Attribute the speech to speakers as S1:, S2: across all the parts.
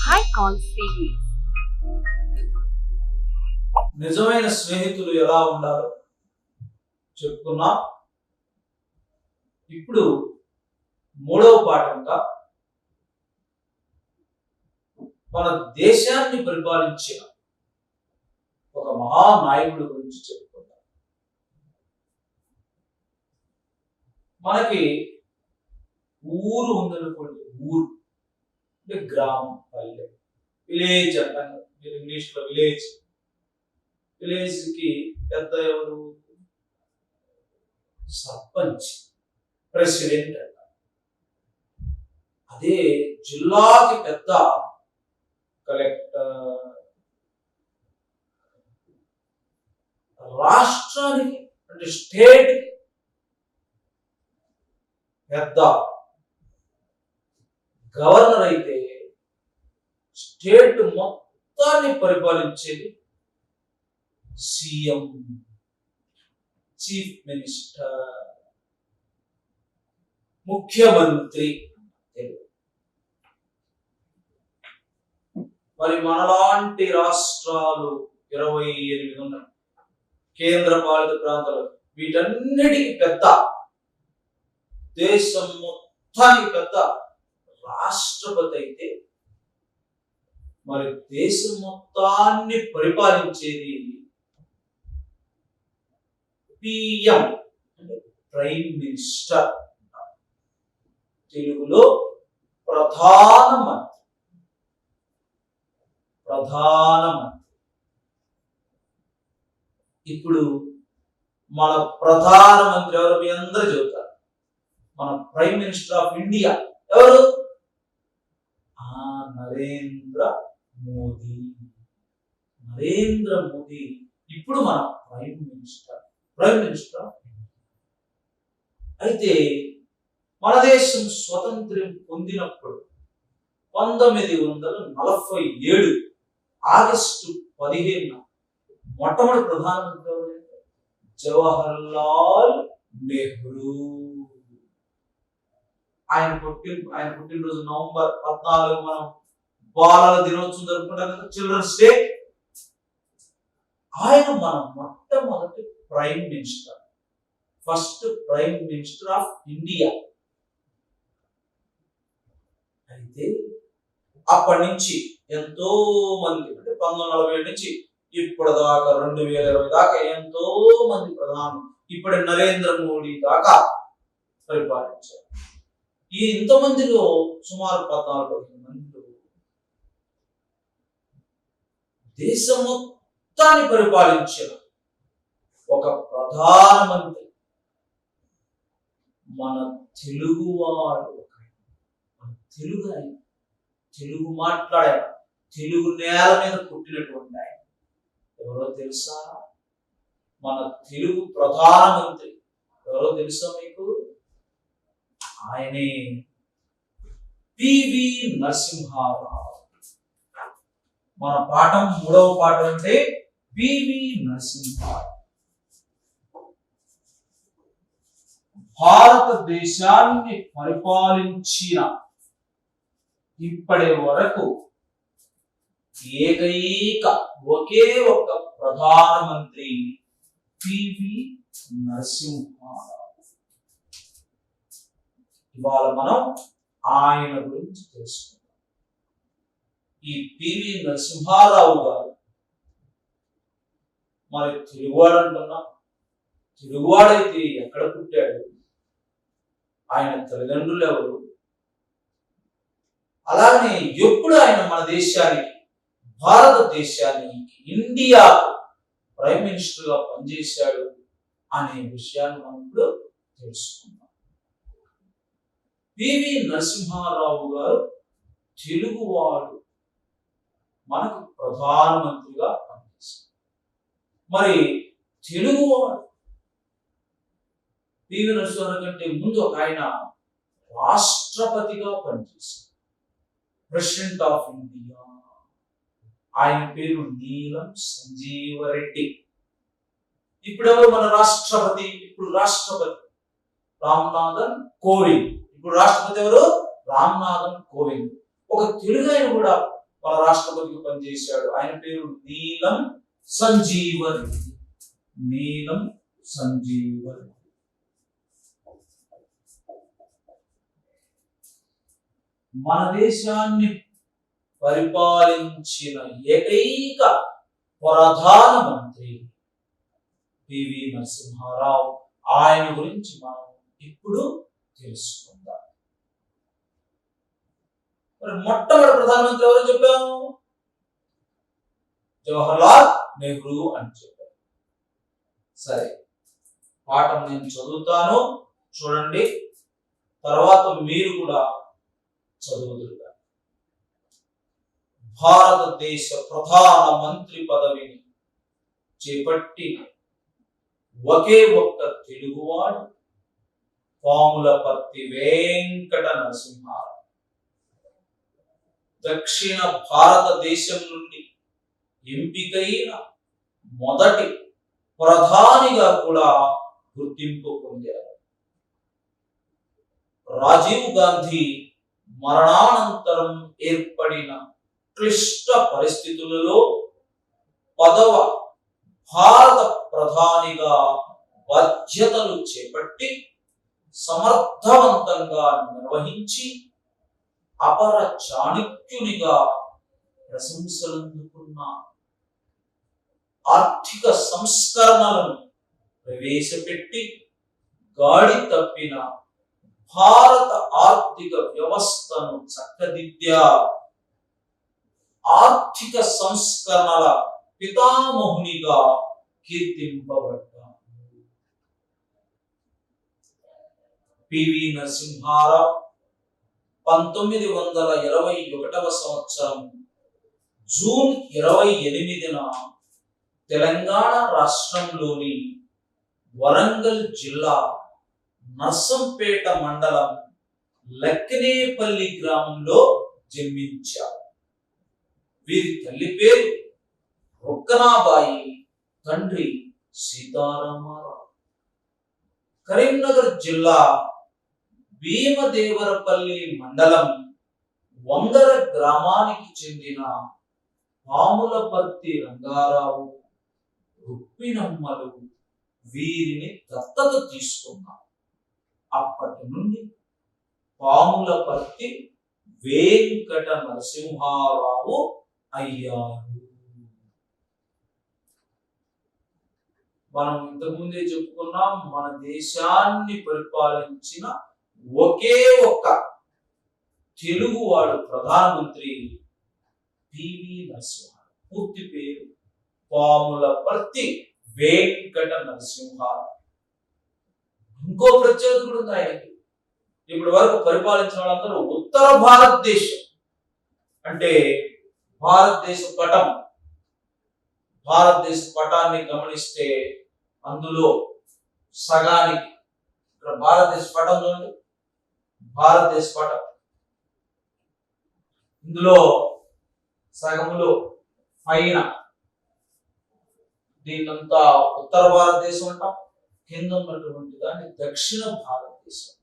S1: high call series.
S2: నిజమైన స్నేహితులు ఎలా ఉండాలో చెప్పుకున్నాం. ఇప్పుడు మూడవ పాఠంగా మన దేశాన్ని పరిపాలించిన ఒక మహానాయకుడి గురించి చెప్పుకుందాం. మనకి ఊరు ఉందనుకోండి, ఊరు అంటే గ్రామం, పల్లె, విలేజ్ అంటారు. మీరు ఇంగ్లీష్ లో విలేజ్. విలేజ్ కి పెద్ద ఎవరు? సర్పంచ్, ప్రెసిడెంట్ అంటారు. అదే జిల్లాకి పెద్ద కలెక్టర్, రాష్ట్రానికి అంటే స్టేట్ పెద్ద గవర్నర్ అయితే స్టేట్ మొత్తాన్ని పరిపాలించేది సీఎం, చీఫ్ మినిస్టర్, ముఖ్యమంత్రి. మరి మనలాంటి రాష్ట్రాలు 28 ఉన్నాయి, కేంద్ర పాలిత ప్రాంతాలు. వీటన్నిటికీ పెద్ద, దేశం మొత్తానికి పెద్ద రాష్ట్రపతి అయితే, మరి దేశం మొత్తాన్ని పరిపాలించేది పిఎం అంటే ప్రైమ్ మినిస్టర్, తెలుగులో ప్రధానమంత్రి. ఇప్పుడు మన ప్రధానమంత్రి ఎవరు? మీ అందరూ చెబుతారు. మన ప్రైమ్ మినిస్టర్ ఆఫ్ ఇండియా ఎవరు? నరేంద్ర మోదీ. ఇప్పుడు మన ప్రైమ్ మినిస్టర్ ఆఫ్ ఇండియా. అయితే మన దేశం స్వతంత్రం పొందినప్పుడు 1947 ఆగస్టు 15 మొట్టమొదటి ప్రధానమంత్రి ఎవరంటే జవహర్లాల్ నెహ్రూ. ఆయన పుట్టినరోజు నవంబర్ 14 మనం బాలల దినోత్సవం జరుపుకుంటాం కదా, చిల్డ్రన్స్ డే. ఆయన మన మొట్టమొదటి prime minister, first prime minister of India. అయితే అప్పటి నుంచి ఎంతో మంది, అంటే 1947 నుంచి ఇప్పుడు దాకా 2020 దాకా ఎంతో మంది ప్రధానులు, ఇప్పుడు నరేంద్ర మోడీ దాకా పరిపాలించారు. ఈ ఇంతమందిలో సుమారు 14 మందిలో దేశం మొత్తాన్ని పరిపాలించిన ఒక ప్రధానమంత్రి మన తెలుగువాడు. తెలుగు మాట్లాడే, తెలుగు నేల మీద పుట్టినటువంటి ఆయన ఎవరో తెలుసా? మన తెలుగు ప్రధానమంత్రి ఎవరో తెలుసా మీకు? ఆయనే పివి నరసింహారావు. మన పాఠం మూడవ పాఠం అంటే పివి నరసింహారావు. భారతదేశాన్ని పరిపాలించిన ఇప్పటి వరకు ఒకే ఒక్క ప్రధానమంత్రి పివి నరసింహారావు. ఇవాళ మనం ఆయన గురించి తెలుసుకుందాం. ఈ పివి నరసింహారావు గారు మరి తెలుగువాడు అంటున్నా. తెలుగువాడైతే ఎక్కడ పుట్టాడు? ఆయన తల్లిదండ్రులు ఎవరు? అలానే ఎప్పుడు ఆయన మన దేశానికి, భారతదేశానికి, ఇండియా ప్రైమ్ మినిస్టర్ గా పనిచేశాడు అనే విషయాన్ని మనం ఇప్పుడు తెలుసుకుందాం. పివి నరసింహారావు గారు తెలుగువాడు, మనకు ప్రధానమంత్రిగా పనిచేశారు. మరి తెలుగువాడు పివి నరసింహారావు కంటే ముందు ఒక ఆయన రాష్ట్రపతిగా పనిచేశారు, ప్రెసిడెంట్ ఆఫ్ ఇండియా. ఆయన పేరు నీలం సంజీవరెడ్డి. ఇప్పుడు ఎవరు మన రాష్ట్రపతి? ఇప్పుడు రాష్ట్రపతి రామ్నాథన్ కోవింద్. ఇప్పుడు రాష్ట్రపతి ఎవరు? రామ్నాథన్ కోవింద్. ఒక తెలుగు ఆయన కూడా మన రాష్ట్రపతికి పనిచేశాడు. ఆయన పేరు నీలం సంజీవ రెడ్డి. నీలం సంజీవ రెడ్డి. మన దేశాన్ని పరిపాలించిన ఏకైక ప్రధానమంత్రి పివి నరసింహారావు. ఆయన గురించి మనం ఇప్పుడు తెలుసుకుందాం. మరి మొట్టమొదటి ప్రధానమంత్రి ఎవరో చెప్పాము? జవహర్లాల్ నెహ్రూ అని చెప్పారు. సరే, పాఠం నేను చదువుతాను, చూడండి, తర్వాత మీరు కూడా చదువుదురు. భారతదేశ ప్రధాన మంత్రి పదవిని చేపట్టిన ఒకే ఒక్క తెలుగువాడు పాములపర్తి వెంకట నరసింహారావు. దక్షిణ భారతదేశం నుండి ఎంపికైన మొదటి ప్రధానిగా కూడా గుర్తింపు పొందారు. రాజీవ్ గాంధీ మరణానంతరం ఏర్పడిన క్లిష్ట పరిస్థితులలో 10వ భారత ప్రధానిగా బాధ్యతలు చేపట్టి సమర్థవంతంగా నిర్వహించి అపర చాణక్యునిగా ప్రశంసలందుకున్న ఆర్థిక సంస్కరణలను ప్రవేశపెట్టి గాడి తప్పిన భారత ఆర్థిక వ్యవస్థను చక్కదిద్దారు. ఆర్థిక సంస్కరణల పితామహునిగా కీర్తింపబడ్డారు. పివి నరసింహారావు 1921వ సంవత్సరం జూన్ 28న తెలంగాణ రాష్ట్రంలోని వరంగల్ జిల్లా నర్సంపేట మండలం లక్కినేపల్లి గ్రామంలో జన్మించారు. వీరి తల్లి పేరు రుక్కనాబాయి, తండ్రి సీతారామారావు. కరీంనగర్ జిల్లా భీమదేవరపల్లి మండలం వంగర గ్రామానికి చెందిన పాములపర్తి రంగారావు, రుక్మిణమ్మలు వీరిని దత్తత తీసుకున్నారు. అప్పటి నుండి పాములపర్తి వెంకట నరసింహారావు అయ్యారు. మనం ఇంతకుముందే చెప్పుకున్నాం, మన దేశాన్ని పరిపాలించిన ఒకే ఒక్క తెలుగువాడు ప్రధానమంత్రి పివి నరసింహారావు. పూర్తి పేరు పాములపర్తి వెంకట నరసింహారావు. ఇంకో ప్రత్యేకత కూడా ఉంది ఆయనకి. ఇప్పటి వరకు పరిపాలించిన వాళ్ళందరూ ఉత్తర భారతదేశం అంటే భారతదేశ పటాన్ని గమనిస్తే అందులో సగానికి, ఇక్కడ భారతదేశ పటం చూడండి, భారతదేశ పటం, ఇందులో సగములో పైన దీన్నంతా ఉత్తర భారతదేశం అంటాం, కింద ఉన్నటువంటి దాన్ని దక్షిణ భారతదేశం.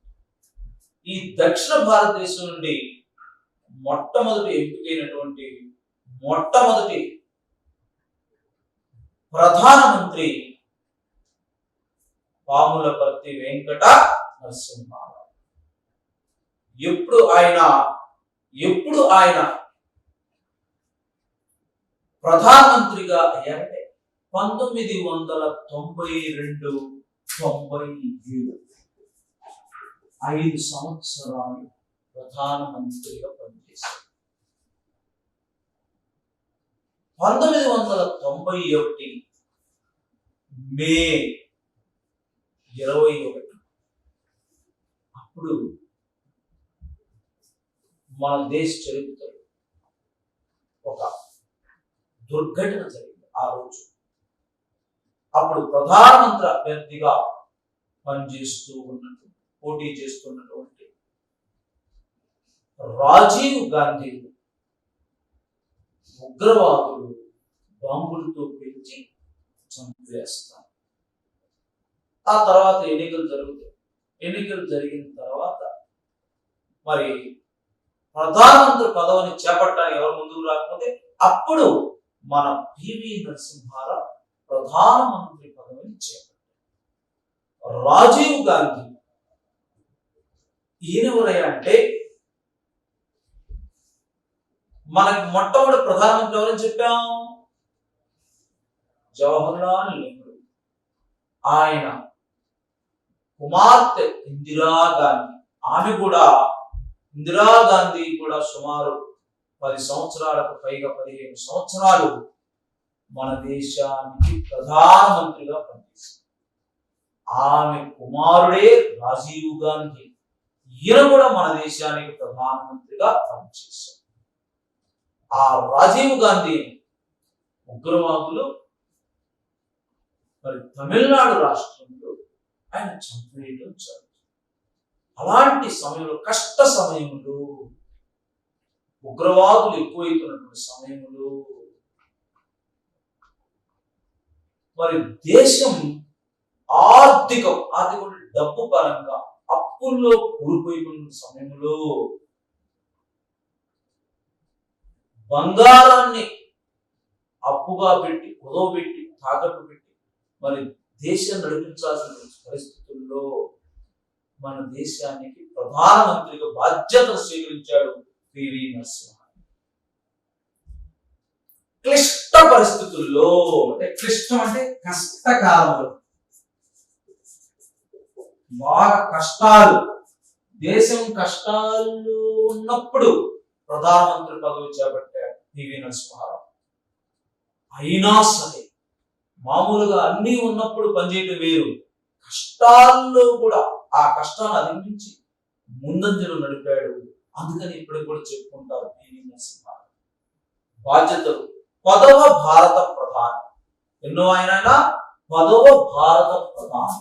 S2: ఈ దక్షిణ భారతదేశం నుండి మొట్టమొదటి ఎంపికైనటువంటి మొట్టమొదటి ప్రధానమంత్రి పాములపర్తి వెంకట నరసింహారావు. ఎప్పుడు ఆయన ప్రధానమంత్రిగా అయ్యారంటే 1992-97, 5 సంవత్సరాలు ప్రధానమంత్రిగా పనిచేశారు. 1991 మే 21 అప్పుడు మన దేశ చరిత్రలో ఒక దుర్ఘటన జరిగింది. ఆ రోజు అప్పుడు ప్రధానమంత్రి అభ్యర్థిగా పోటీ చేస్తున్నటువంటి రాజీవ్ గాంధీ ఉగ్రవాదులు బాంబులతో పెంచి చంపేస్తారు. ఆ తర్వాత ఎన్నికలు జరుగుతాయి. ఎన్నికలు జరిగిన తర్వాత మరి ప్రధానమంత్రి పదవిని చేపట్టడానికి ఎవరు ముందుకు రాకపోతే అప్పుడు మన పివి నరసింహారావు ప్రధానమంత్రి పదవిని చేపట్టారు. రాజీవ్ గాంధీ ఈయనెవరయ్యా అంటే మనకి మొట్టమొదటి ప్రధానమంత్రి ఎవరని చెప్పాం? జవహర్లాల్ నెహ్రూ. ఆయన కుమార్తె ఇందిరాగాంధీ. ఇందిరాగాంధీ కూడా సుమారు 10 సంవత్సరాలకు పైగా 15 సంవత్సరాలు మన దేశానికి ప్రధానమంత్రిగా పనిచేశారు. ఆమె కుమారుడే రాజీవ్ గాంధీ. ఈయన కూడా మన దేశానికి ప్రధానమంత్రిగా పనిచేశారు. ఆ రాజీవ్ గాంధీ ఉగ్రవాదులు మరి తమిళనాడు రాష్ట్రంలో ఆయన చంపేయడం జరుగుతుంది. అలాంటి సమయంలో, కష్ట సమయంలో, ఉగ్రవాదులు ఎక్కువైతున్నటువంటి సమయంలో మరి దేశం ఆర్థిక డబ్బు పరంగా అప్పుల్లో కూలిపోయిన సమయంలో బంగారాన్ని అప్పుగా పెట్టి, కుదవబెట్టి, తాకట్టు పెట్టి మరి దేశం నడిపించాల్సిన పరిస్థితుల్లో మన దేశానికి ప్రధానమంత్రిగా బాధ్యతలు స్వీకరించాడు పివి నరసింహారావు. క్లిష్ట పరిస్థితుల్లో, అంటే క్లిష్టం అంటే కష్టకాలంలో, బాగా కష్టాలు, దేశం కష్టాలు ఉన్నప్పుడు ప్రధానమంత్రి పదవి చేపట్టాడు పివి నరసింహారావు. అయినా సరే మామూలుగా అన్ని ఉన్నప్పుడు పనిచేయడం వేరు, కష్టాల్లో కూడా ఆ కష్టాన్ని అధిగమించి ముందంజలు నడిపాడు. అందుకని ఇప్పటికి కూడా చెప్పుకుంటారు పివి నరసింహారావు. బాధ్యతలు: 10వ భారత ప్రధాని. ఎన్నో ఆయన 10వ భారత ప్రధాని.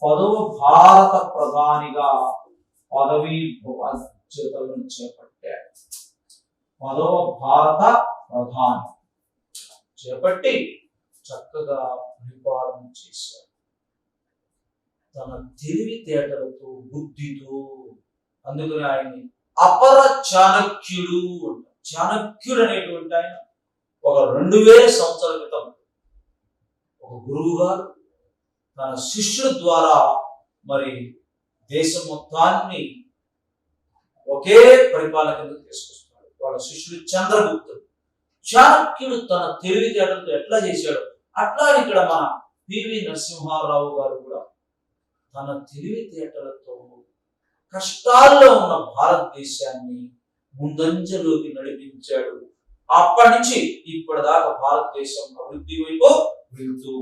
S2: 10వ భారత ప్రధానిగా పదవి బాధ్యతలను చేపట్టాడు. 10వ భారత ప్రధాని చేపట్టి చక్కగా పరిపాలన చేశాడు. తన తెలివితేటలతో, బుద్ధితో. అందుకని ఆయన్ని అపర చాణక్యుడు అంటారు. చాణక్యుడు అనేటువంటి ఆయన ఒక 2000 సంవత్సరాల క్రితం ఒక గురువు గారు తన శిష్యుల ద్వారా మరి దేశం మొత్తాన్ని ఒకే పరిపాలన కింద తీసుకొస్తున్నాడు. వాళ్ళ శిష్యుడు చంద్రగుప్తుడు. చాణక్యుడు తన తెలివితేటలతో ఎట్లా చేశాడు, అట్లా ఇక్కడ మన పివి నరసింహారావు గారు కూడా తన తెలివితేటలతో కష్టాల్లో ఉన్న భారతదేశాన్ని ముందంజలోకి నడిపించాడు. అప్పటి నుంచి ఇప్పటిదాకా భారతదేశం అభివృద్ధి వైపు వెళ్తూ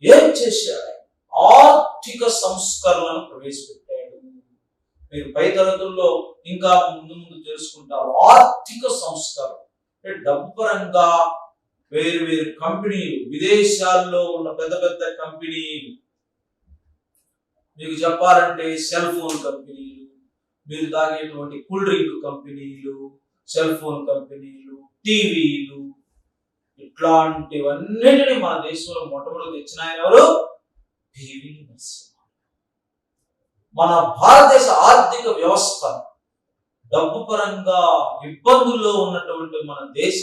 S2: ఏం చేశాడు? ఆర్థిక సంస్కరణలను ప్రవేశపెట్టాడు. మీరు పై తరగతుల్లో ఇంకా ముందు ముందు తెలుసుకుంటారు. ఆర్థిక సంస్కరణ డబ్బు పరంగా వేరు వేరు కంపెనీలు, విదేశాల్లో ఉన్న పెద్ద పెద్ద కంపెనీలు, మీకు చెప్పాలంటే సెల్ ఫోన్ కంపెనీలు, మీరు తాగేటువంటి కూల్ డ్రింక్ కంపెనీలు, సెల్ ఫోన్ కంపెనీలు, టీవీలు, ఇట్లాంటివన్నిటిని మన దేశంలో మొట్టమొదటి తెచ్చిన ఆయన ఎవరు? పివి నరసింహారావు. మన భారతదేశ ఆర్థిక వ్యవస్థ డబ్బు పరంగా ఇబ్బందుల్లో ఉన్నటువంటి మన దేశ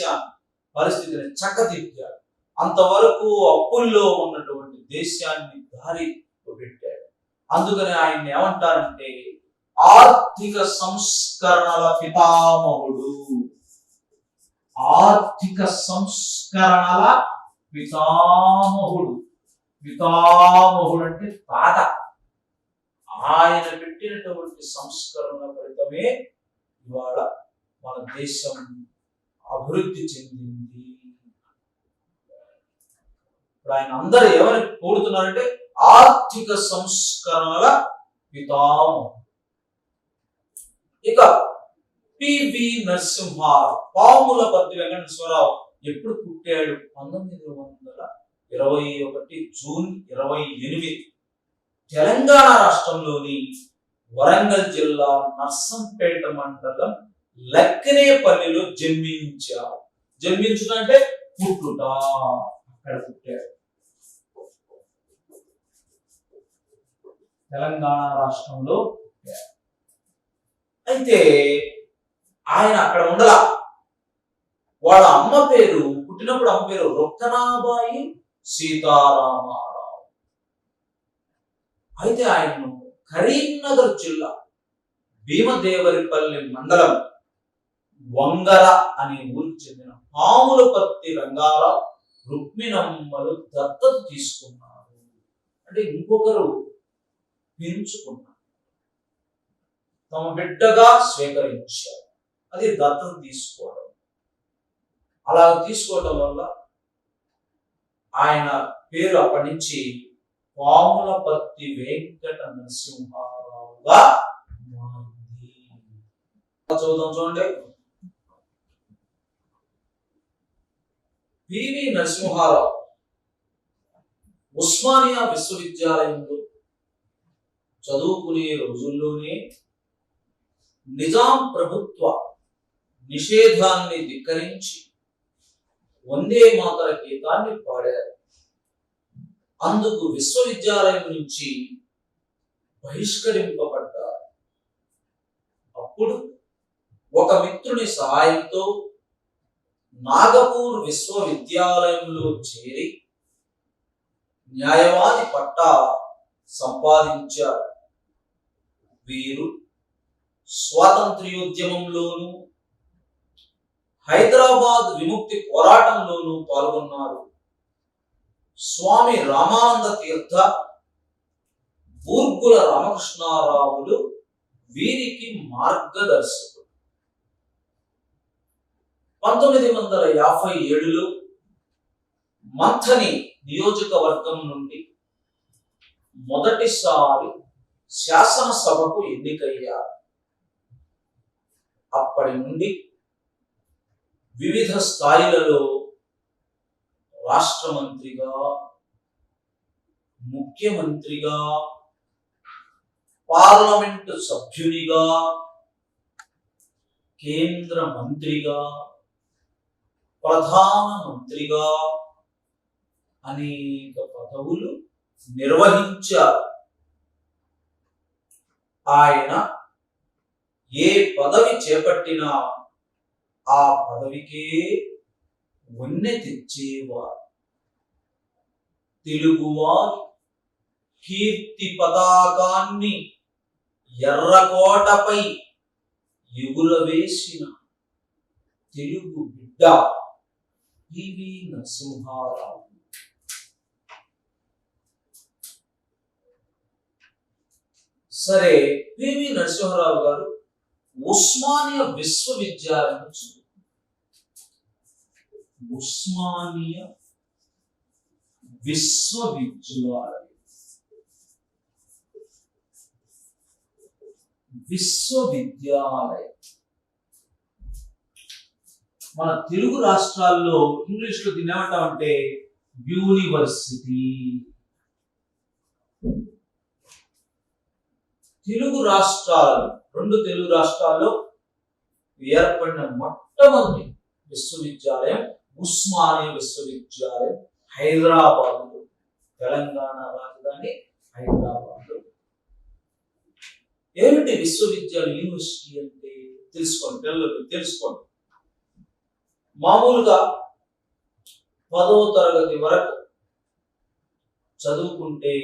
S2: పరిస్థితిని చక్కదిద్దాడు. అంతవరకు అప్పుల్లో ఉన్నటువంటి దేశాన్ని దారి పెట్టాడు. అందుకని ఆయన్ని ఏమంటారంటే ఆర్థిక సంస్కరణల పితామహుడు. ఆర్థిక సంస్కరణల పితామహుడు. పితామహుడు అంటే తాత. ఆయన పెట్టినటువంటి సంస్కరణ ఫలితమే ఇవాళ మన దేశం అభివృద్ధి చెందింది. ఇప్పుడు ఆయన అందరూ ఏమని కోరుతున్నారంటే ఆర్థిక సంస్కరణల పితామహుడు. ఇక పివి నరసింహారావు, పాములపర్తి వెంకటేశ్వరరావు ఎప్పుడు పుట్టాడు? 1921 జూన్ 28 తెలంగాణ రాష్ట్రంలోని వరంగల్ జిల్లా నర్సంపేట మండలం లక్కినేపల్లిలో జన్మించారు. జన్మించుట అంటే పుట్టుట, అక్కడ పుట్టాడు. తెలంగాణ రాష్ట్రంలో. అయితే ఆయన అక్కడ ఉండలా. వాళ్ళ అమ్మ పేరు, పుట్టినప్పుడు అమ్మ పేరు రుక్కనాబాయి సీతారామారావు. అయితే ఆయన్ను కరీంనగర్ జిల్లా భీమదేవరిపల్లి మండలం వంగర అనే ఊరికి చెందిన పాములపర్తి రంగారావు రుక్మిణమ్మలు దత్తత తీసుకున్నారు. అంటే ఇంకొకరు పెంచుకున్నారు, తమ బిడ్డగా స్వీకరించారు. అది దత్తత తీసుకోవడం. అలా తీసుకోవడం వల్ల ఆయన పేరు అప్పటి నుంచి పాములపర్తి వెంకట నరసింహారావుగా మారింది. చదువుదాం చూడండి. పివి నరసింహారావు ఉస్మానియా విశ్వవిద్యాలయంలో చదువుకునే రోజుల్లోనే నిజాం ప్రభుత్వ నిషేధాన్ని ధిక్కరించి వందే మాతర గీతాన్ని పాడారు. అందుకు విశ్వవిద్యాలయం నుంచి బహిష్కరింపబడ్డారు. అప్పుడు ఒక మిత్రుని సహాయంతో నాగపూర్ విశ్వవిద్యాలయంలో చేరి న్యాయవాది పట్టా సంపాదించారు. వీరు స్వాతంత్ర్యోద్యమంలోనూ హైదరాబాద్ విముక్తి పోరాటంలోనూ పాల్గొన్నారు. స్వామి రామానంద తీర్థ, బూర్గుల రామకృష్ణారావులు వీరికి మార్గదర్శకులు. 1957లో మంథని నియోజకవర్గం నుండి మొదటిసారి శాసనసభకు ఎన్నికయ్యారు. అప్పటి నుండి వివిధ స్థాయిలలో రాష్ట్ర మంత్రిగా, ముఖ్యమంత్రిగా, పార్లమెంటు సభ్యునిగా, కేంద్ర మంత్రిగా, ప్రధాన మంత్రిగా అనేక పదవులు నిర్వహించారు. ఆయన ఏ పదవి చేపట్టినా ఆ పదవికే వన్నె తెచ్చేవారు. తెలుగువారి కీర్తి పతాకాన్ని ఎర్రకోటపై ఎగురవేసిన తెలుగు బిడ్డ పివి నరసింహారావు. సరే, పివి నరసింహారావు గారు ఉస్మానియా విశ్వవిద్యాలయం ఉస్మానియా విశ్వవిద్యాలయం మన తెలుగు రాష్ట్రాల్లో ఇంగ్లీష్ లో దీన్ని ఏమంటామంటే యూనివర్సిటీ. తెలుగు రాష్ట్రాలు, రెండు తెలుగు రాష్ట్రాల్లో ఏర్పడిన మొట్టమొదటి విశ్వవిద్యాలయం ఉస్మానియా విశ్వవిద్యాలయం హైదరాబాద్, తెలంగాణ రాజధాని హైదరాబాద్. ఏమిటి విశ్వవిద్యాలయం, యూనివర్సిటీ అంటే తెలుసుకోండి, పిల్లలు తెలుసుకోండి. మామూలుగా 10వ తరగతి వరకు చదువుకుంటే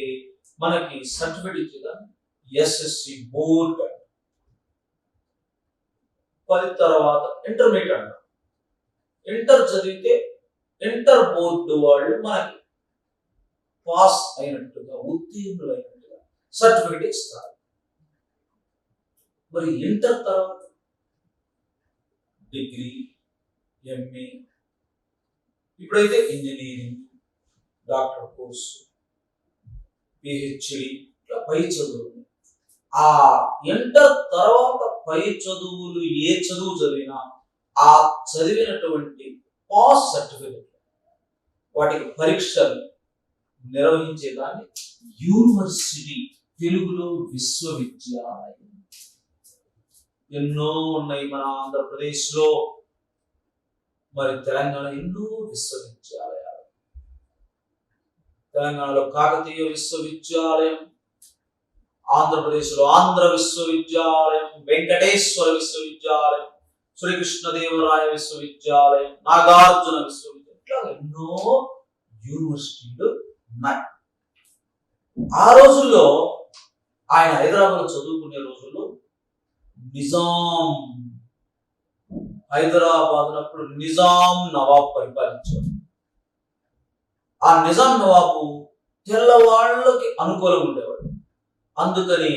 S2: మనకి సర్టిఫికేట్ ఇచ్చేదాన్ని ఎస్ఎస్సి బోర్డ్. 10 తర్వాత ఇంటర్మీడియట్ అంటారు. ఇంటర్ చదివితే ఇంటర్ బోర్డు వాళ్ళు మనకి పాస్ అయినట్టుగా, ఉత్తీర్ణులైనట్టుగా సర్టిఫికేట్ ఇస్తారు. మరి ఇంటర్ తర్వాత డిగ్రీ, ఎంఏ, ఇప్పుడైతే ఇంజనీరింగ్, డాక్టర్ కోర్సు, పిహెచ్డి, ఇట్లా పై చదువులు. ఆ ఇంటర్ తర్వాత పై చదువులు ఏ చదువు చదివినా ఆ చదివినటువంటి పాస్ సర్టిఫికెట్, వాటికి పరీక్షలు నిర్వహించేదాన్ని యూనివర్సిటీ, తెలుగులో విశ్వవిద్యాలయం. ఎన్నో ఉన్నాయి మన ఆంధ్రప్రదేశ్ లో, మరి తెలంగాణ ఎన్నో విశ్వవిద్యాలయాలు. తెలంగాణలో కాకతీయ విశ్వవిద్యాలయం, ఆంధ్రప్రదేశ్లో ఆంధ్ర విశ్వవిద్యాలయం, వెంకటేశ్వర విశ్వవిద్యాలయం, శ్రీకృష్ణదేవరాయ విశ్వవిద్యాలయం, నాగార్జున విశ్వవిద్యాలయం, ఇట్లా ఎన్నో యూనివర్సిటీలు ఉన్నాయి. ఆ రోజుల్లో ఆయన హైదరాబాద్ చదువుకునే రోజుల్లో నిజాం హైదరాబాద్ అప్పుడు నిజాం నవాబ్ పరిపాలించాడు. ఆ నిజాం నవాబు తెల్లవాళ్ళకి అనుకూలం ఉండేవాడు. అందుకని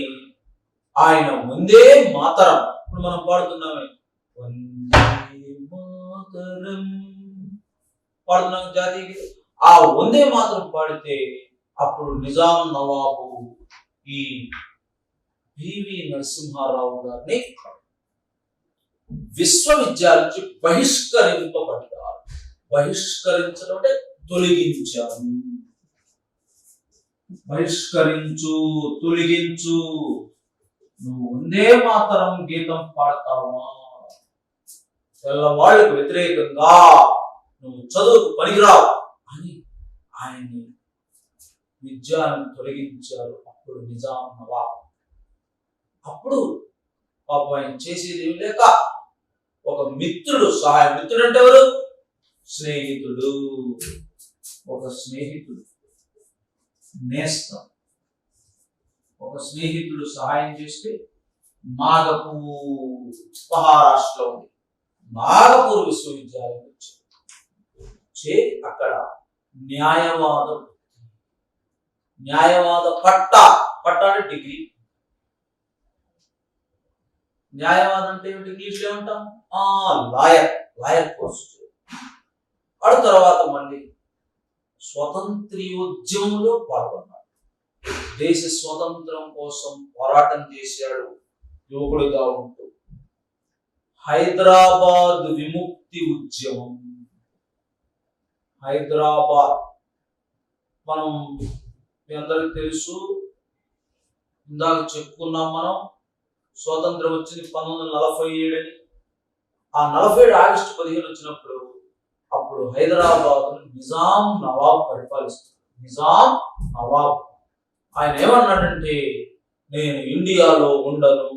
S2: ఆయన వందే మాతరం, ఇప్పుడు మనం పాడుతున్నామే వందే మాతరం పాడుతున్నాం జాతీయ గీతం. ఆ వందే మాతరం పాడితే అప్పుడు నిజాం నవాబు ఈ పివి నరసింహారావు గారిని విశ్వవిద్యాలయం నుంచి బహిష్కరింపబడ్డారు. బహిష్కరించడం అంటే తొలగించారు. బహిష్కరించు, తొలగించు, నువ్వు వందే మాతరం గీతం పాడతావా, తెల్లవాళ్ళకు వ్యతిరేకంగా నువ్వు చదువుకు పనికిరావు అని ఆయన్ని విద్యాన్ని తొలగించారు అప్పుడు నిజాం నవాబ్. అప్పుడు పాపం ఆయన చేసేది ఏం లేక ఒక మిత్రుడు సహాయం, మిత్రుడు అంటే ఎవరు? స్నేహితుడు. ఒక స్నేహితుడు నేస్తం, ఒక స్నేహితుడు సహాయం చేస్తే నాగపూర్, మహారాష్ట్రలో ఉంది, నాగపూర్ విశ్వవిద్యాలయం వచ్చి అక్కడ న్యాయవాద పట్టా అంటే డిగ్రీ. న్యాయవాదం అంటే ఏమిటి? ఇంగ్లీష్లో ఏమంటాం? Lawyer course. ఆ తర్వాత మళ్ళీ స్వతంత్రోద్యమంలో పాల్గొన్నాడు. దేశ స్వతంత్రం కోసం పోరాటం చేశాడు యువకుడిగా ఉంటూ. హైదరాబాద్ విముక్తి ఉద్యమం, హైదరాబాద్ మనం మీ అందరికి తెలుసు, ఇందాక చెప్పుకున్నాం మనం, స్వాతంత్రం వచ్చింది 1947 అని. ఆ 47 ఆగస్టు 15 వచ్చినప్పుడు అప్పుడు హైదరాబాద్ నిజాం నవాబ్ పరిపాలిస్తున్నాడు. నిజాం నవాబ్ ఆయన ఏమన్నాడంటే, నేను ఇండియాలో ఉండను,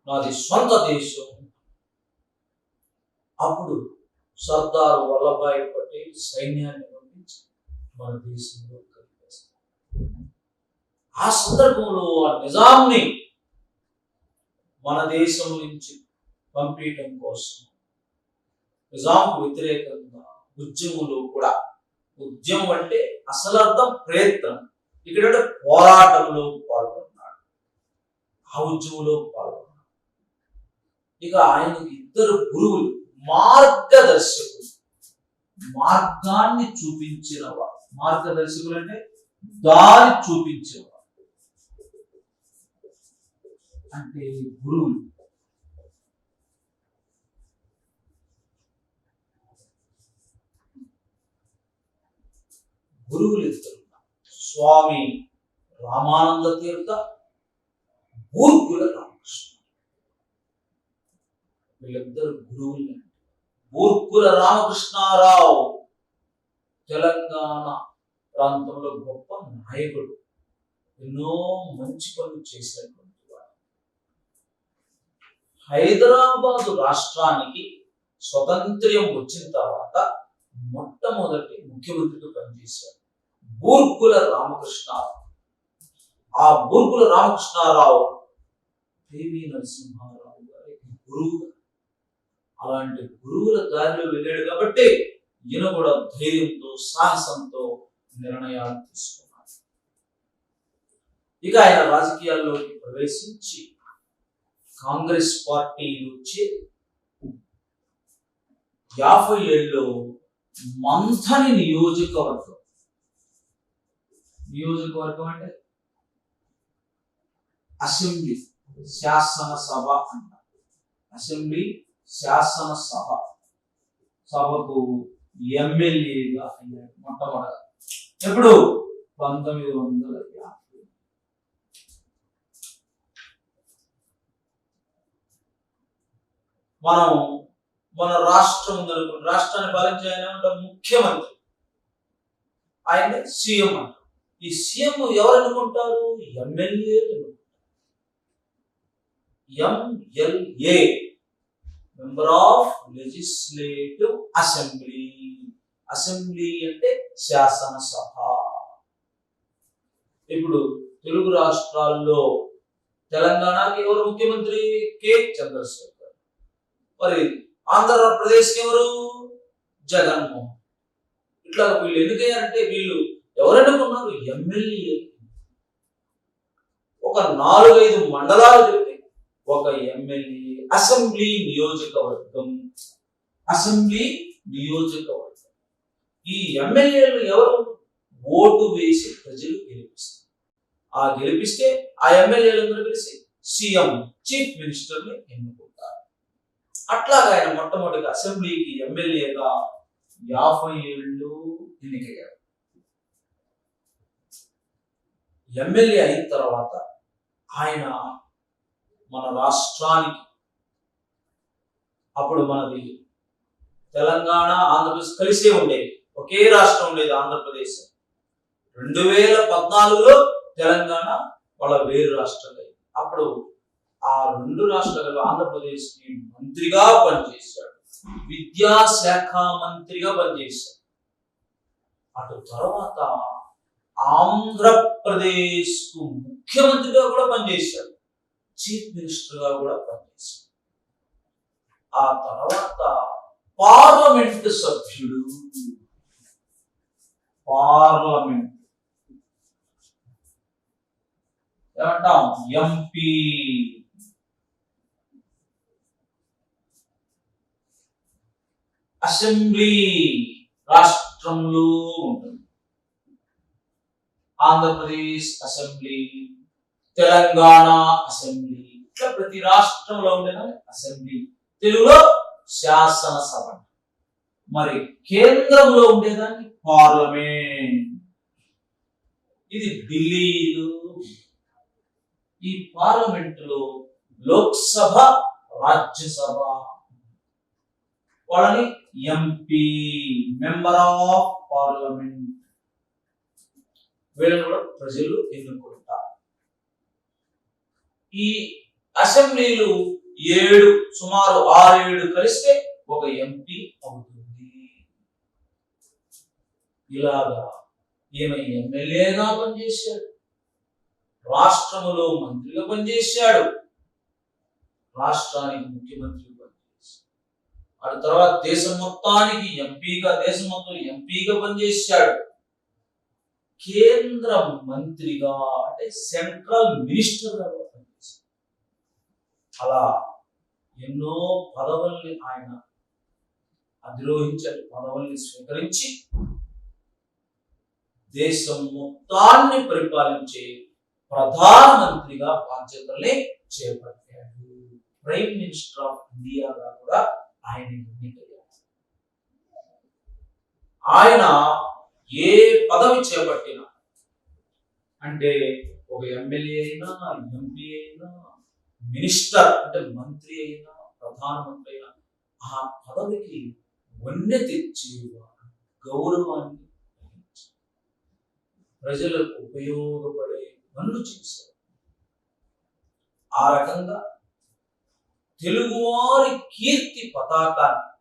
S2: నాది సొంత దేశం. అప్పుడు సర్దార్ వల్లభాయ్ పటేల్ సైన్యాన్ని పంపించి మన దేశంలో కలిపేస్తారు. ఆ సందర్భంలో ఆ నిజాంని మన దేశం నుంచి పంపించడం కోసం నిజాంకు వ్యతిరేకంగా ఉద్యమంలో కూడా, ఉద్యమం అంటే అసలు అర్థం ప్రయత్నం, ఇక్కడ పోరాటంలో పాల్గొన్నాడు, ఆ ఉద్యమంలో పాల్గొన్నాడు. ఇక ఆయనకి ఇద్దరు గురువులు, మార్గదర్శకులు, మార్గాన్ని చూపించిన వారు. మార్గదర్శకులు అంటే దారి చూపించేవారు, అంటే గురువులు. గురువులు ఇద్దరు, స్వామి రామానంద తీర్థ, బూర్గుల రామకృష్ణ. వీళ్ళిద్దరు గురువులు. బూర్గుల రామకృష్ణారావు తెలంగాణ ప్రాంతంలో గొప్ప నాయకుడు, ఎన్నో మంచి పనులు చేసినటువంటి వాడు. హైదరాబాదు రాష్ట్రానికి స్వతంత్ర్యం వచ్చిన తర్వాత మొట్టమొదటి ముఖ్యమంత్రిగా పనిచేశాడు బూర్గుల రామకృష్ణారావు. ఆ బూర్గుల రామకృష్ణారావు పివి నరసింహారావు గారికి గురువు. అలాంటి గురువుల దారిలో వెళ్ళాడు కాబట్టి ఈయన కూడా ధైర్యంతో, సాహసంతో నిర్ణయాలు తీసుకున్నాడు. ఇక ఆయన రాజకీయాల్లోకి ప్రవేశించి కాంగ్రెస్ పార్టీ నుంచి 57లో మంథని నియోజకవర్గం అంటే అసెంబ్లీ, శాసనసభ అంటారు. అసెంబ్లీ, శాసనసభ సభకు ఎమ్మెల్యేగా అయ్యాడు మొట్టమొదట. ఎప్పుడు? 1950. మనం మన రాష్ట్రం ఉందనుకోండి, రాష్ట్రాన్ని పాలించే ఆయన ఏమంటారు? ముఖ్యమంత్రి. ఆయన సీఎం అంటారు. ఈ సీఎం ఎవరు అనుకుంటారు? MLA. MLA, member of legislative assembly. Assembly అంటే శాసనసభ. ఇప్పుడు తెలుగు రాష్ట్రాల్లో తెలంగాణకి ఎవరు ముఖ్యమంత్రి? కె చంద్రశేఖర్. మరి ఆంధ్రప్రదేశ్కి ఎవరు? జగన్మోహన్. ఇట్లా వీళ్ళు ఎందుకయ్యారంటే వీళ్ళు ఎవరనుకున్నారు? ఎమ్మెల్యే. ఒక 4-5 మండలాలు కలిపి ఒక ఎమ్మెల్యే. అసెంబ్లీ నియోజకవర్గం. అసెంబ్లీ నియోజకవర్గం. ఈ ఎమ్మెల్యేలు ఎవరు? ఓటు వేసి ప్రజలు గెలిపిస్తారు. ఆ గెలిపిస్తే ఆ ఎమ్మెల్యేలందరూ కలిసి సీఎం, చీఫ్ మినిస్టర్ ని ఎన్నుకుంటారు. అట్లాగా ఆయన మొట్టమొదటిగా అసెంబ్లీకి ఎమ్మెల్యేగా 50 ఏళ్ళు ఎన్నికయ్యారు. ఎమ్మెల్యే అయిన తర్వాత ఆయన మన రాష్ట్రానికి, అప్పుడు మనది తెలంగాణ ఆంధ్రప్రదేశ్ కలిసే ఉండేది, ఒకే రాష్ట్రం ఉండేది ఆంధ్రప్రదేశ్. 2014లో తెలంగాణ వాళ్ళ వేరు రాష్ట్రాలు. అప్పుడు ఆ 2 రాష్ట్రాలు ఆంధ్రప్రదేశ్ కి మంత్రిగా పనిచేశాడు, విద్యాశాఖ మంత్రిగా పనిచేశాడు. అటు తర్వాత ఆంధ్రప్రదేశ్ కు ముఖ్యమంత్రిగా కూడా పనిచేశాడు, చీఫ్ మినిస్టర్ గా కూడా పనిచేశాడు. ఆ తర్వాత పార్లమెంట్ సభ్యుడు. పార్లమెంట్ ఏమంటాం? ఎంపీ. అసెంబ్లీ రాష్ట్రంలో ఉంటుంది. ఆంధ్రప్రదేశ్ అసెంబ్లీ, తెలంగాణ అసెంబ్లీ, ఇట్లా ప్రతి రాష్ట్రంలో ఉండేది అసెంబ్లీ. తెలుగులో శాసనసభ. మరి కేంద్రంలో ఉండేదాన్ని పార్లమెంట్. ఇది ఢిల్లీలో. ఈ పార్లమెంట్ లో లోక్సభ, రాజ్యసభ, వాళ్ళని ఎంపీ, మెంబర్ ఆఫ్ పార్లమెంట్, వీళ్ళని కూడా ప్రజలు ఎన్నుకుంటారు. ఈ అసెంబ్లీలు 7, సుమారు 6-7 కలిస్తే ఒక ఎంపీ అవుతుంది. ఇలాగా ఈమె ఎమ్మెల్యేగా పనిచేశాడు, రాష్ట్రములో మంత్రిగా పనిచేశాడు, రాష్ట్రానికి ముఖ్యమంత్రి పనిచేశాడు. ఆ తర్వాత దేశం మొత్తానికి ఎంపీగా, దేశం మొత్తం ఎంపీగా పనిచేశాడు. కేంద్ర మంత్రిగా అంటే సెంట్రల్ మినిస్టర్ గా పనిచేశాడు. అలా ఎన్నో పదవుల్ని ఆయన అధిరోహించాడు, పదవుల్ని స్వీకరించి దేశం మొత్తాన్ని పరిపాలించే ప్రధానమంత్రిగా బాధ్యతల్ని చేపట్టాడు. ప్రైమ్ మినిస్టర్ ఆఫ్ ఇండియాగా కూడా ఆయన ఎన్నికయ్యారు. ఆయన ఏ పదవి చేపట్టినా, అంటే ఒక ఎమ్మెల్యే అయినా, ఎంపీ అయినా, మినిస్టర్ అంటే మంత్రి అయినా, ప్రధానమంత్రి అయినా, ఆ పదవికి వన్నె తెచ్చేవాడు, గౌరవాన్ని ప్రజలకు ఉపయోగపడే పనులు చేశారు. ఆ రకంగా తెలుగువారి కీర్తి పతాకాన్ని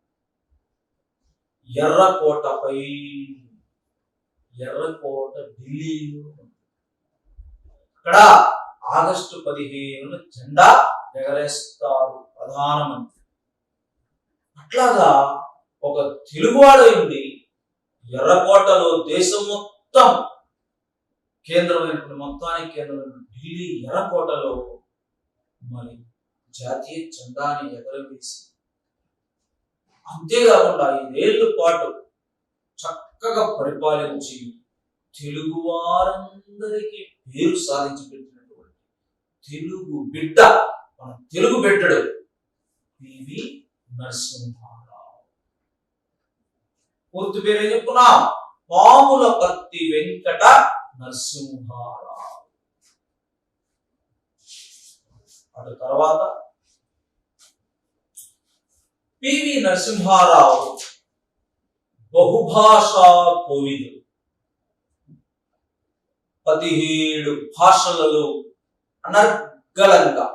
S2: ఎర్రకోటపై, ఎర్రకోట ఢిల్లీలో, అక్కడ ఆగస్టు 15 జెండా ఎగరేస్తారు ప్రధానమంత్రి. అట్లాగా ఒక తెలుగువాడు ఉండి ఎర్రకోటలో దేశం మొత్తం కేంద్రమైనటువంటి, మొత్తానికి కేంద్రమైన ఢిల్లీ ఎర్రకోటలో మరి జాతీయ జెండాని ఎగరవేసి, అంతేకాకుండా 5 ఏళ్ల పాటు చక్కగా పరిపాలించి తెలుగు వారందరికీ పేరు సాధించి పెట్టినటువంటి తెలుగు బిడ్డ, మన తెలుగు బిడ్డడు పివి నరసింహారావు. పూర్తి పేరు ఏం చెప్పుకున్నా? పాములపర్తి వెంకట నరసింహారావు. అటు తర్వాత పివి నరసింహారావు బహుభాషా కోవిదుడు. 17 భాషలలో అనర్గళంగా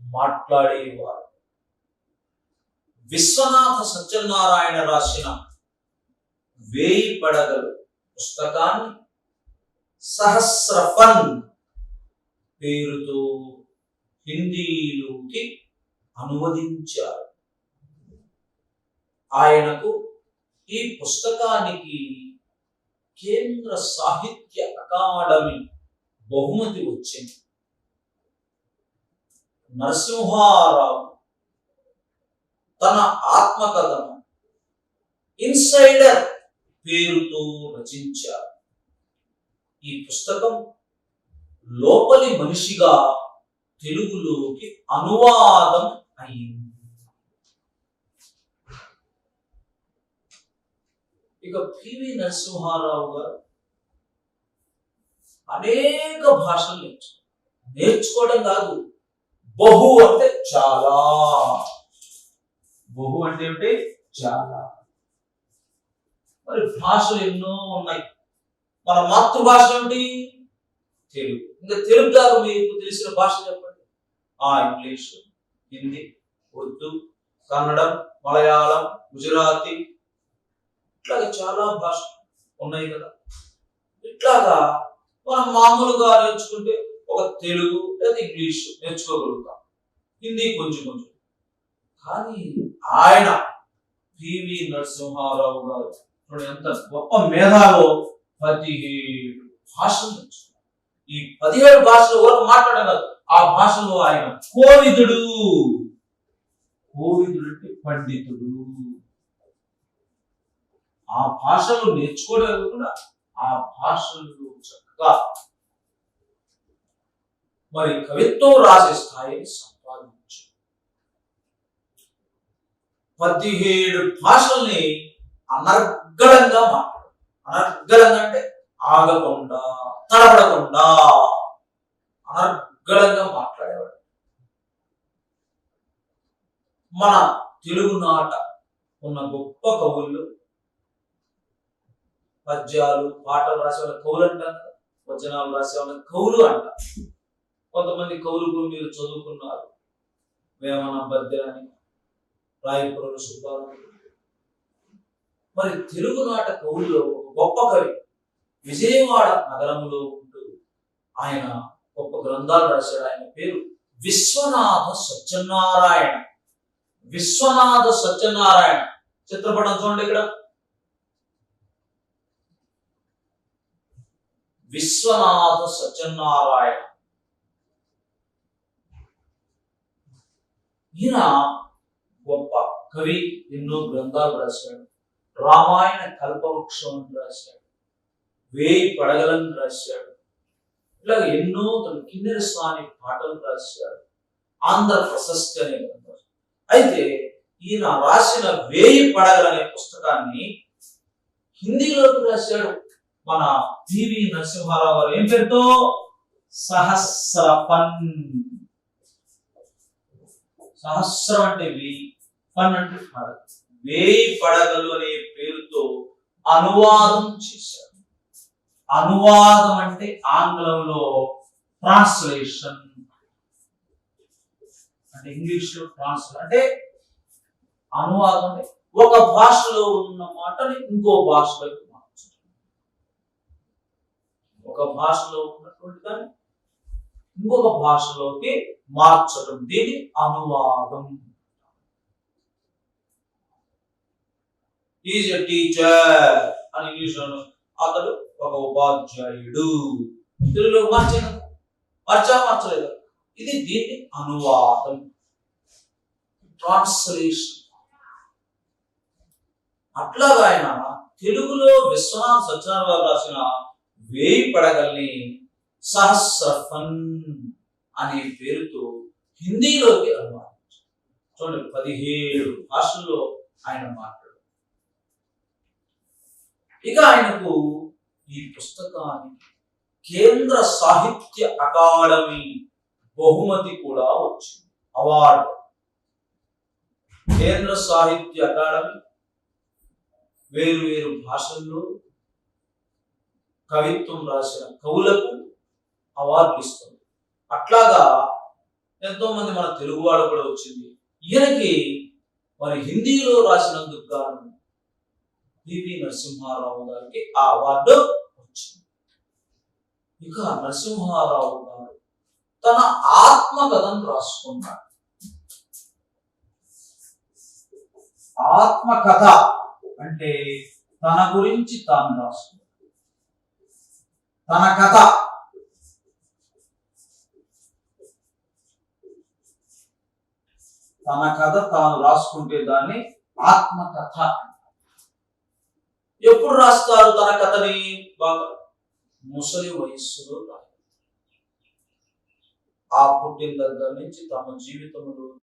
S2: మాట్లాడేవారు. విశ్వనాథ సత్యనారాయణ రాసిన 1000 పడగలు పుస్తకాన్ని సహస్రఫన్ పేరుతో హిందీలోకి అనువదించారు. ఆయనకు ఈ పుస్తకానికి కేంద్ర సాహిత్య అకాడమీ బహుమతి వచ్చింది. నరసింహారావు తన ఆత్మకథను ఇన్సైడర్ పేరుతో రచించారు. ఈ పుస్తకం లోపలి మనిషిగా తెలుగులోకి అనువాదం అయింది. ఇక పివి నరసింహారావు గారు అనేక భాషలు నేర్చుకోవడం కాదు, బహు అంటే చాలా. బహు అంటే ఏమిటి? చాలా. మరి భాషలు ఎన్నో ఉన్నాయి. మన మాతృభాష ఏమిటి? తెలుగు. ఇంకా తెలుగు కాదు మీకు తెలిసిన భాష చెప్పండి. ఇంగ్లీష్, హిందీ, ఉర్దూ, కన్నడం, మలయాళం, గుజరాతీ, ఇట్లాగా చాలా భాషలు ఉన్నాయి కదా. ఇట్లాగా మనం మామూలుగా నేర్చుకుంటే ఒక తెలుగు లేదా ఇంగ్లీష్ నేర్చుకోగలుగుతాం, హిందీ కొంచెం కొంచెం. కానీ ఆయన పివి నరసింహారావు గారు ఎంత గొప్ప మేధావో 17 భాషలు నేర్చుకున్నారు. ఈ 17 భాషలు ఎవరు మాట్లాడగలరు? ఆ భాషలో ఆయన కోవిదుడు. కోవిదుడు అంటే పండితుడు. ఆ భాషలు నేర్చుకోవడం కూడా ఆ భాషలు చక్కగా మరి కవిత్వం రాసే స్థాయిని సంపాదించారు. 17 భాషల్ని అనర్గళంగా మాట్లాడారు. అనర్గళంగా అంటే ఆగకుండా, తడబడకుండా అనర్గళంగా మాట్లాడేవాడు. మన తెలుగునాట ఉన్న గొప్ప కవులు, పద్యాలు పాటలు రాసే వాళ్ళ కవులు అంటారు, వచనాలు రాసే వాళ్ళ కవులు అంటారు. కొంతమంది కవులు మీరు చదువుకున్నారు, వేమన బద్దెలని, రాయపురం సుబ్బారావు. మరి తెలుగునాట కవుల్లో గొప్ప కవి విజయవాడ నగరంలో ఉంటూ ఆయన గొప్ప గ్రంథాలు రాశాడు. ఆయన పేరు విశ్వనాథ సత్యనారాయణ. విశ్వనాథ సత్యనారాయణ చిత్రపటం చూడండి ఇక్కడ. విశ్వనాథ సత్యనారాయణ ఈయన గొప్ప కవి, ఎన్నో గ్రంథాలు రాశాడు. రామాయణ కల్పవృక్షం రాశాడు, 1000 పడగలను రాశాడు. ఇలాగ ఎన్నో కిన్నెర స్వామి పాటలు రాశాడు. ఆంధ్ర ప్రశస్తి అనే గ్రంథం. అయితే ఈయన రాసిన 1000 పడగలు అనే పుస్తకాన్ని హిందీలోకి రాశాడు మన పివి నరసింహారావు గారు. ఏం పేరుతో? సహస్రఫన్. సహస్రం అంటే 1000, ఫన్ అంటే పడగ. 1000 పడగలు అనే పేరుతో అనువాదం చేశారు. అనువాదం అంటే ఆంగ్లంలో ట్రాన్స్లేషన్, అంటే ఇంగ్లీష్ లో ట్రాన్స్లేషన్ అంటే అనువాదం. అంటే ఒక భాషలో ఉన్న మాటని ఇంకో భాషలోకి మార్చడం, ఒక భాషలో ఉన్నటువంటి దాన్ని ఇంకొక భాషలోకి మార్చడం, దీని అనువాదం. ఈజ్ ఎ టీచర్ అని ఇంగ్లీష్ లో, అతడు ఒక ఉపాధ్యాయుడు. తెలుగులో మార్చలేదు. ఇది దీన్ని అనువాదం, ట్రాన్స్లేషన్. అట్లాగా ఆయన తెలుగులో విశ్వనాథ సత్యనారాయణ రాసిన 1000 పడగల్ని సహస్రఫన్ అనే పేరుతో హిందీలోకి అనువాదించారు. చూడండి, 17 భాషల్లో ఆయన మాట్లాడారు. ఇక ఆయనకు ఈ పుస్తకానికి కేంద్ర సాహిత్య అకాడమీ బహుమతి కూడా వచ్చింది, అవార్డు. కేంద్ర సాహిత్య అకాడమీ వేరు వేరు భాషల్లో కవిత్వం రాసిన కవులకు అవార్డు ఇస్తుంది. అట్లాగా ఎంతో మంది మన తెలుగు వాళ్ళు కూడా వచ్చింది. ఈయనకి మరి హిందీలో రాసినందుకు గాను పివి నరసింహారావు గారికి ఆ అవార్డు వచ్చింది. ఇక నరసింహారావు గారు తన ఆత్మకథను రాసుకున్నాడు. ఆత్మకథ అంటే తన గురించి తాను రాసుకున్నాడు. తన కథ తాను రాసుకుంటే దాన్ని ఆత్మకథ. ఎప్పుడు రాస్తారు తన కథని? బాగా ముసలి వయస్సులో రాయాలి. ఆ పుట్టిన దగ్గర నుంచి తమ జీవితంలో